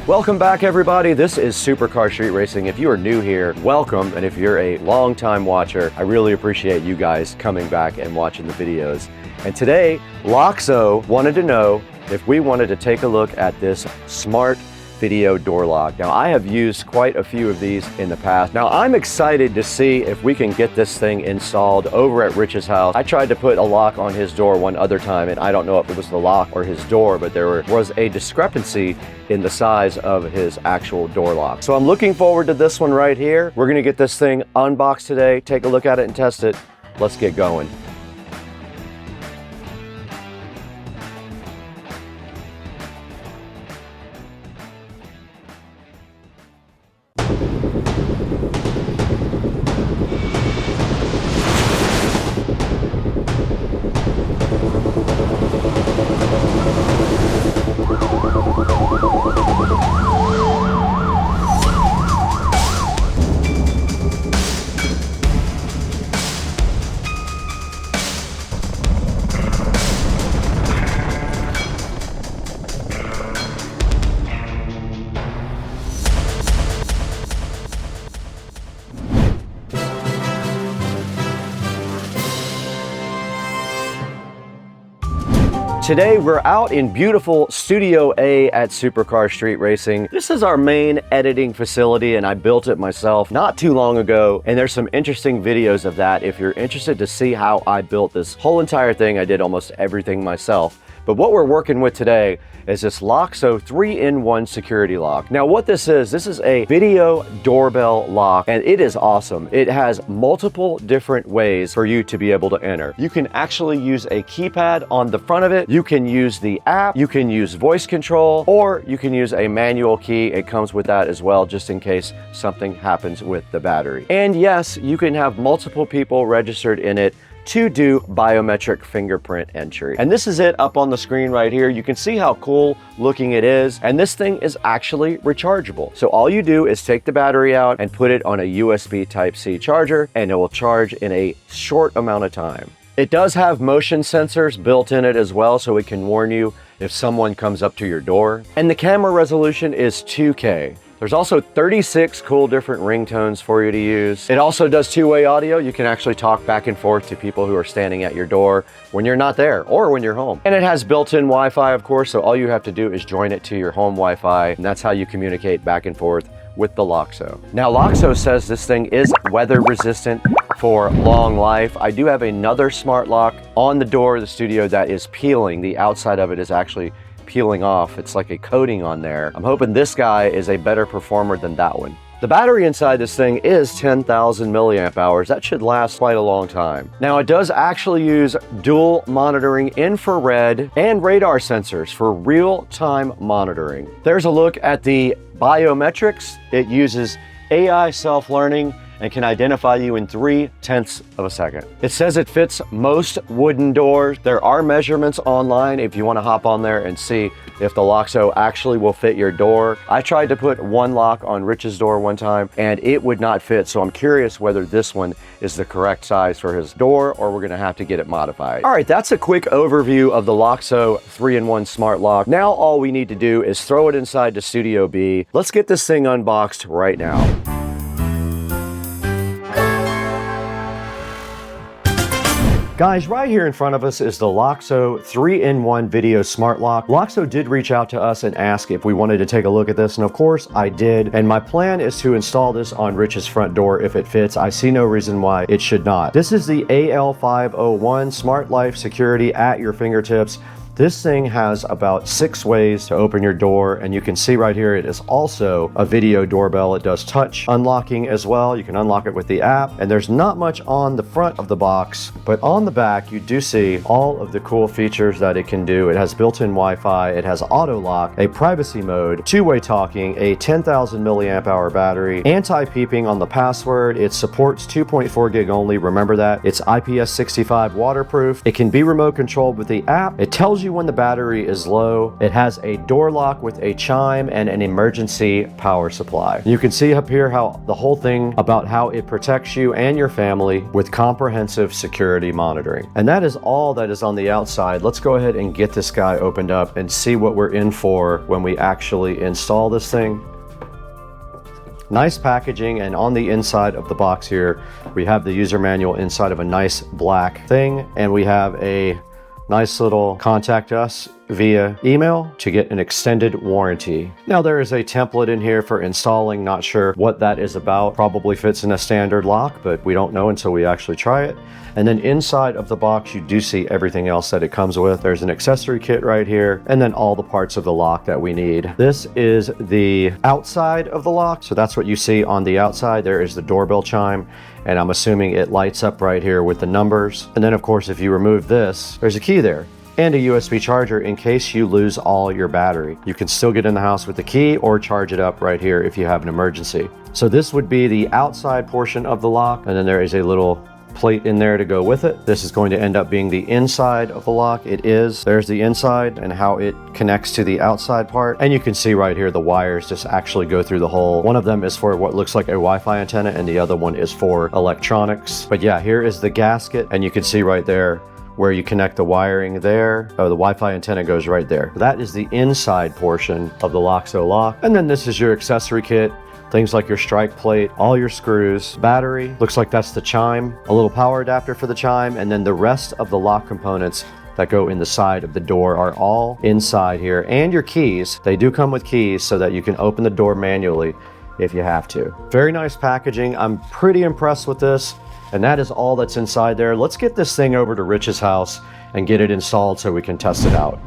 Welcome back, everybody. This is Supercar Street Racing. If you are new here, welcome. And if you're a long-time watcher, I really appreciate you guys coming back and watching the videos. And today, Lockzo wanted to know if we wanted to take a look at this smart video door lock. Now, I have used quite a few of these in the past. Now, I'm excited to see if we can get this thing installed over at Rich's house. I tried to put a lock on his door one other time, and I don't know if it was the lock or his door, but there was a discrepancy in the size of his actual door lock. So I'm looking forward to this one right here. We're gonna get this thing unboxed today, take a look at it and test it. Let's get going. Today we're out in beautiful Studio A at Supercar Street Racing. This is our main editing facility and I built it myself not too long ago, and there's some interesting videos of that. If you're interested to see how I built this whole entire thing, I did almost everything myself. But what we're working with today is this Lockzo 3-in-1 security lock. Now what this is a video doorbell lock, and it is awesome. It has multiple different ways for you to be able to enter. You can actually use a keypad on the front of it. You can use the app, you can use voice control, or you can use a manual key. It comes with that as well, just in case something happens with the battery. And yes, you can have multiple people registered in it to do biometric fingerprint entry. And this is it up on the screen right here. You can see how cool looking it is. And this thing is actually rechargeable. So all you do is take the battery out and put it on a USB Type-C charger, and it will charge in a short amount of time. It does have motion sensors built in it as well, so it can warn you if someone comes up to your door. And the camera resolution is 2K. There's also 36 cool different ringtones for you to use. It also does two-way audio. You can actually talk back and forth to people who are standing at your door when you're not there or when you're home. And it has built-in Wi-Fi, of course, so all you have to do is join it to your home Wi-Fi, and that's how you communicate back and forth with the Lockzo. Now, Lockzo says this thing is weather resistant for long life. I do have another smart lock on the door of the studio that is peeling. The outside of it is actually peeling off. It's like a coating on there. I'm hoping this guy is a better performer than that one. The battery inside this thing is 10,000 milliamp hours. That should last quite a long time. Now, it does actually use dual monitoring infrared and radar sensors for real-time monitoring. There's a look at the biometrics. It uses AI self-learning and can identify you in 0.3 of a second. It says it fits most wooden doors. There are measurements online if you want to hop on there and see if the Lockzo actually will fit your door. I tried to put one lock on Rich's door one time and it would not fit, so I'm curious whether this one is the correct size for his door or we're gonna have to get it modified. All right, that's a quick overview of the Lockzo 3-in-1 smart lock. Now all we need to do is throw it inside to Studio B. Let's get this thing unboxed right now. Guys, right here in front of us is the Lockzo 3-in-1 video smart lock. Lockzo did reach out to us and ask if we wanted to take a look at this, and of course I did. And my plan is to install this on Rich's front door if it fits. I see no reason why it should not. This is the AL501 Smart Life Security at your fingertips. This thing has about 6 ways to open your door, and you can see right here it is also a video doorbell. It does touch unlocking as well. You can unlock it with the app, and there's not much on the front of the box, but on the back you do see all of the cool features that it can do. It has built-in Wi-Fi, it has auto lock, a privacy mode, two-way talking, a 10,000 milliamp hour battery, anti-peeping on the password. It supports 2.4 gig only, remember that. It's IPS65 waterproof. It can be remote controlled with the app. It tells you you when the battery is low. It has a door lock with a chime and an emergency power supply. You can see up here how the whole thing about how it protects you and your family with comprehensive security monitoring. And that is all that is on the outside. Let's go ahead and get this guy opened up and see what we're in for when we actually install this thing. Nice packaging, and on the inside of the box here, we have the user manual inside of a nice black thing, and we have a nice little contact us via email to get an extended warranty. Now there is a template in here for installing. Not sure what that is about. Probably fits in a standard lock, but we don't know until we actually try it. And then inside of the box, you do see everything else that it comes with. There's an accessory kit right here, and then all the parts of the lock that we need. This is the outside of the lock. So that's what you see on the outside. There is the doorbell chime, and I'm assuming it lights up right here with the numbers. And then of course, if you remove this, there's a key there and a USB charger in case you lose all your battery. You can still get in the house with the key or charge it up right here if you have an emergency. So this would be the outside portion of the lock, and then there is a little plate in there to go with it. This is going to end up being the inside of the lock. There's the inside and how it connects to the outside part. And you can see right here, the wires just actually go through the hole. One of them is for what looks like a Wi-Fi antenna, and the other one is for electronics. But yeah, here is the gasket, and you can see right there where you connect the wiring there. Oh, the Wi-Fi antenna goes right there. That is the inside portion of the Lockzo lock. And then this is your accessory kit. Things like your strike plate, all your screws, battery, looks like that's the chime, a little power adapter for the chime, and then the rest of the lock components that go in the side of the door are all inside here. And your keys, they do come with keys so that you can open the door manually if you have to. Very nice packaging. I'm pretty impressed with this. And that is all that's inside there. Let's get this thing over to Rich's house and get it installed so we can test it out.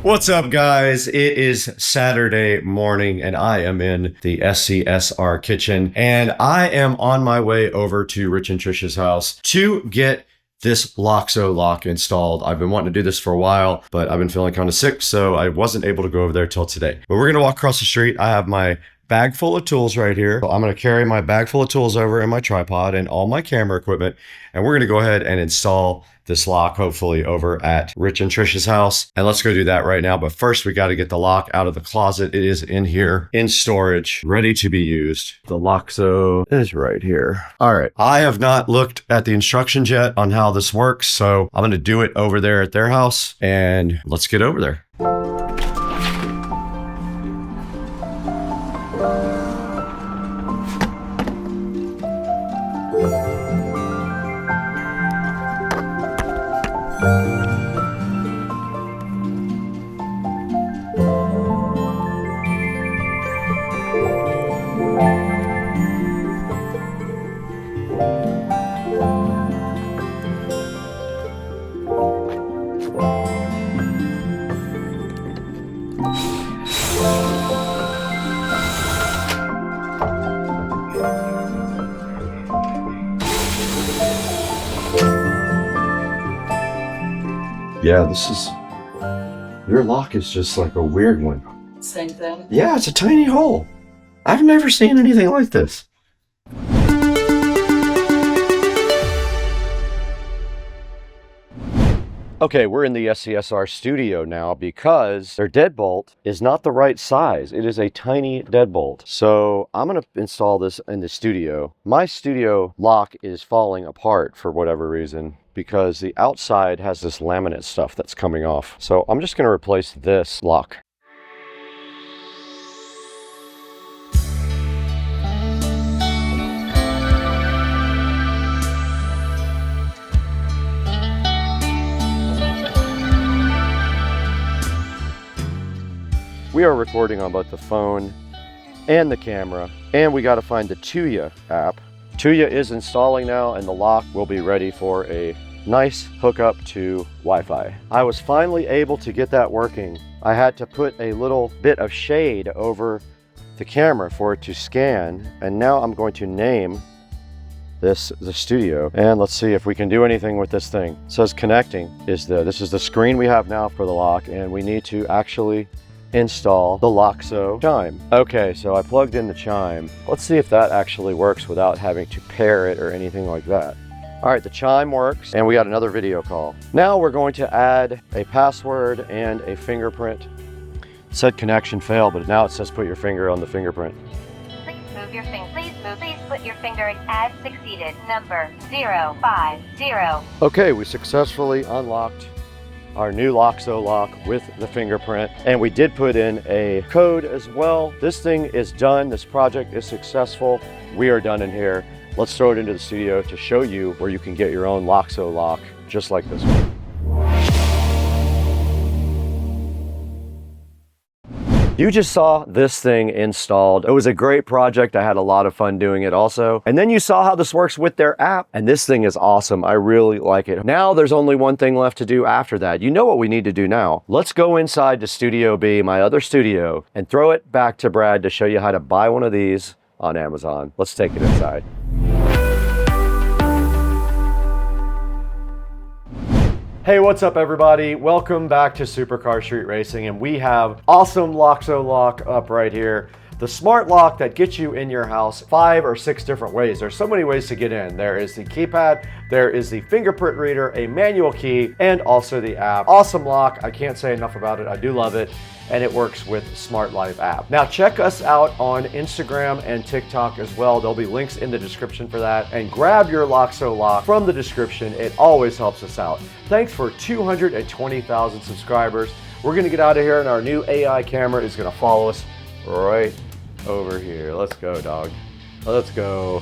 What's up, guys? It is Saturday morning and I am in the SCSR kitchen, and I am on my way over to Rich and Trish's house to get this Lockzo lock installed. I've been wanting to do this for a while, but I've been feeling kind of sick, so I wasn't able to go over there till today. But we're gonna walk across the street. I have my bag full of tools right here. So I'm gonna carry my bag full of tools over and my tripod and all my camera equipment, and we're gonna go ahead and install this lock, hopefully over at Rich and Trish's house. And let's go do that right now. But first we got to get the lock out of the closet. It is in here in storage, ready to be used. The Lockzo is right here. All right. I have not looked at the instructions yet on how this works, so I'm going to do it over there at their house, and let's get over there. Yeah, your lock is just like a weird one. Same thing? Yeah, it's a tiny hole. I've never seen anything like this. Okay, we're in the SCSR studio now because their deadbolt is not the right size. It is a tiny deadbolt. So I'm gonna install this in the studio. My studio lock is falling apart for whatever reason, because the outside has this laminate stuff that's coming off. So I'm just gonna replace this lock. We are recording on both the phone and the camera, and we got to find the Tuya app. Tuya is installing now, and the lock will be ready for a nice hookup to Wi-Fi. I was finally able to get that working. I had to put a little bit of shade over the camera for it to scan, and now I'm going to name this the studio, and let's see if we can do anything with this thing. It says connecting. This is the screen we have now for the lock, and we need to actually install the Lockzo chime. Okay, so I plugged in the chime. Let's see if that actually works without having to pair it or anything like that. All right, the chime works, and we got another video call. Now we're going to add a password and a fingerprint. It said connection failed, but now it says put your finger on the fingerprint. Please move your finger. Please put your finger in. Add succeeded. Number 050. Okay, we successfully unlocked our new Lockzo lock with the fingerprint, and we did put in a code as well. This thing is done. This project is successful. We are done in here. Let's throw it into the studio to show you where you can get your own Lockzo lock just like this one. You just saw this thing installed. It was a great project. I had a lot of fun doing it also. And then you saw how this works with their app. And this thing is awesome. I really like it. Now there's only one thing left to do after that. You know what we need to do now. Let's go inside to Studio B, my other studio, and throw it back to Brad to show you how to buy one of these on Amazon. Let's take it inside. Hey, what's up everybody? Welcome back to Supercar Street Racing, and we have awesome Lockzo lock up right here. The smart lock that gets you in your house 5 or 6 different ways. There's so many ways to get in. There is the keypad, there is the fingerprint reader, a manual key, and also the app. Awesome lock, I can't say enough about it. I do love it, and it works with Smart Life app. Now check us out on Instagram and TikTok as well. There'll be links in the description for that. And grab your Lockzo lock from the description. It always helps us out. Thanks for 220,000 subscribers. We're gonna get out of here, and our new AI camera is gonna follow us right over here. Let's go, dog. Let's go.